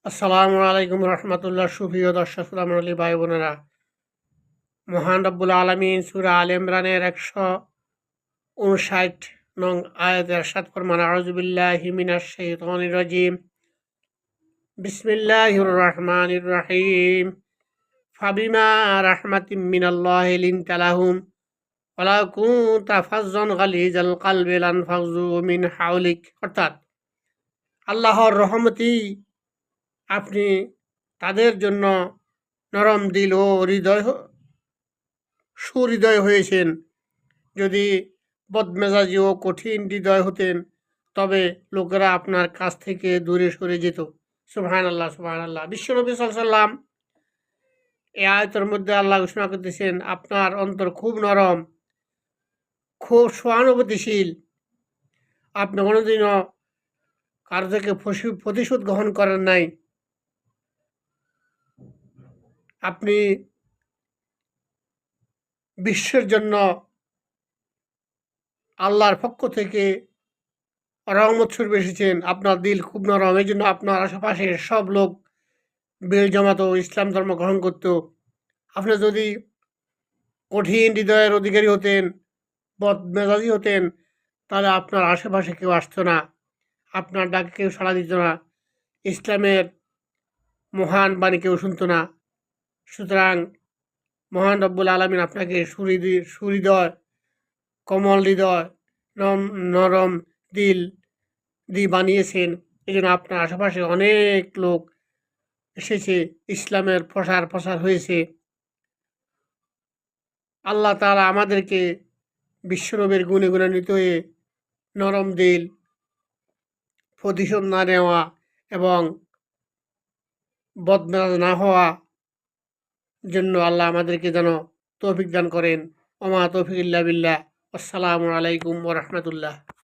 আসসালামু আলাইকুম রহমতুল্লাহ। সুপ্রিয় দর্শক শ্রোতামণ্ডলী ভাই বোনেরা, মহান রব্বুল আলামিন সূরা আল ইমরানের 159 নং আয়াতে ইরশাদ ফরমান, আউযু বিল্লাহি মিনাশ শাইতানির রাজিম, বিসমিল্লাহির রহমানির রহিম, ফাবিমা রাহমাতিম মিনাল্লাহি লিনতা লাহুম ওয়ালাউ কুনতা ফাজ্জান গালিজাল কলবি লানফাযু মিন হাওলিক। অর্থাৎ আল্লাহর রহমতই আপনি তাদের জন্য নরম দিল ও সুহৃদয় হয়েছেন। যদি বদমেজাজি ও কঠিন হৃদয় হতেন, তবে লোকেরা আপনার কাছ থেকে দূরে সরে যেত। সুবহানাল্লাহ, সুবহানাল্লাহ। বিশ্বনবী সাল্লাল্লাহু আলাইহি ওয়াসাল্লাম এই আয়াতের মধ্যে আল্লাহ ঘোষণা করতেছেন, আপনার অন্তর খুব নরম, খুব সহানুভূতিশীল। আপনি কোনোদিনও কারো থেকে প্রতিশোধ গ্রহণ করেন নাই। আপনি বিশ্বের জন্য আল্লাহর পক্ষ থেকে রহমত স্বরূপ এসেছেন। আপনার দিল খুব নরম, এই জন্য আপনার আশেপাশের সব লোক বেল জমাতো, ইসলাম ধর্ম গ্রহণ করত। আপনি যদি কঠিন হৃদয়ের অধিকারী হতেন, বদমেজাজি হতেন, তাহলে আপনার আশেপাশে কেউ আসতো না, আপনার ডাকে কেউ সাড়া দিত না, ইসলামের মহান বাণী কেউ শুনতো না। সুতরাং মহান রব্বুল আলামিন আপনাকে সুহৃদয়, কোমল হৃদয়, নরম দিল দিয়ে বানিয়েছেন। এই জন্য আপনার আশেপাশে অনেক লোক এসেছে, ইসলামের প্রসার হয়েছে। আল্লাহ তাআলা আমাদেরকে বিশ্বনবীর গুণে গুণান্বিত হয়ে নরম দিল, প্রতিশোধ না নেওয়া এবং বদমেজাজ না হওয়া জন্য আল্লাহ আমাদেরকে যেন তৌফিক দান করেন। ওমা তৌফিক ইল্লা বিল্লাহ। আসসালামু আলাইকুম ওয়া রাহমাতুল্লাহ।